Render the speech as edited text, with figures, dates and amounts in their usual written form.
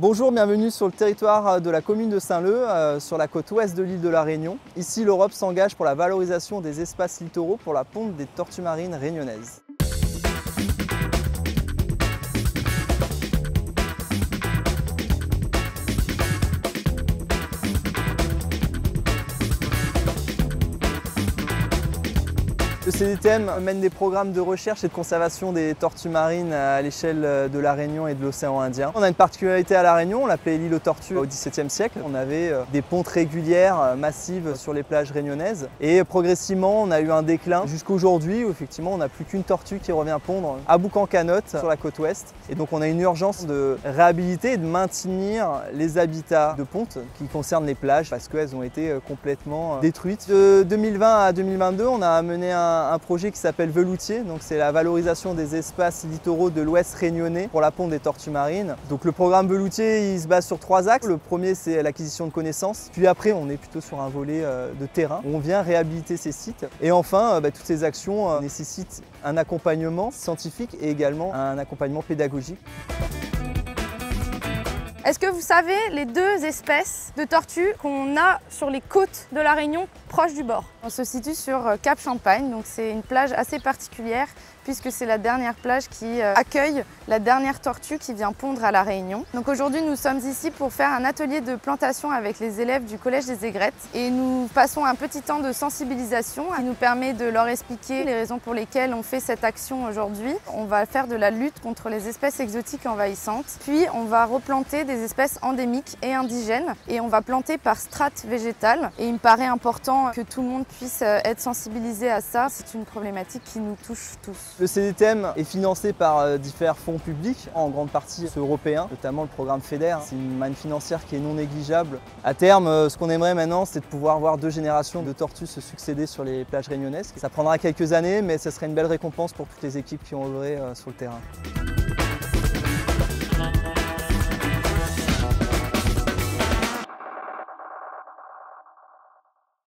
Bonjour, bienvenue sur le territoire de la commune de Saint-Leu, sur la côte ouest de l'île de la Réunion. Ici, l'Europe s'engage pour la valorisation des espaces littoraux pour la ponte des tortues marines réunionnaises. Le CDTM mène des programmes de recherche et de conservation des tortues marines à l'échelle de la Réunion et de l'océan Indien. On a une particularité à la Réunion, on l'appelait l'île aux tortues au XVIIe siècle. On avait des pontes régulières, massives sur les plages réunionnaises. Et progressivement, on a eu un déclin jusqu'à aujourd'hui où effectivement on n'a plus qu'une tortue qui revient pondre à Bouc-en-Canotte sur la côte ouest. Et donc on a une urgence de réhabiliter et de maintenir les habitats de ponte qui concernent les plages parce qu'elles ont été complètement détruites. De 2020 à 2022, on a mené un projet qui s'appelle Veloutier, donc c'est la valorisation des espaces littoraux de l'ouest réunionnais pour la ponte des tortues marines. Donc le programme Veloutier, il se base sur 3 axes. Le premier, c'est l'acquisition de connaissances, puis après on est plutôt sur un volet de terrain où on vient réhabiliter ces sites. Et enfin, toutes ces actions nécessitent un accompagnement scientifique et également un accompagnement pédagogique. Est-ce que vous savez les 2 espèces de tortues qu'on a sur les côtes de la Réunion proches du bord? On se situe sur Cap Champagne, donc c'est une plage assez particulière puisque c'est la dernière plage qui accueille la dernière tortue qui vient pondre à la Réunion. Donc aujourd'hui nous sommes ici pour faire un atelier de plantation avec les élèves du Collège des Aigrettes et nous passons un petit temps de sensibilisation qui nous permet de leur expliquer les raisons pour lesquelles on fait cette action aujourd'hui. On va faire de la lutte contre les espèces exotiques envahissantes, puis on va replanter des espèces endémiques et indigènes et on va planter par strate végétale et il me paraît important que tout le monde puisse être sensibilisé à ça. C'est une problématique qui nous touche tous. Le CDTM est financé par divers fonds publics, en grande partie européens, notamment le programme FEDER. C'est une manne financière qui est non négligeable. À terme, ce qu'on aimerait maintenant, c'est de pouvoir voir 2 générations de tortues se succéder sur les plages réunionnaises. Ça prendra quelques années, mais ce serait une belle récompense pour toutes les équipes qui ont œuvré sur le terrain.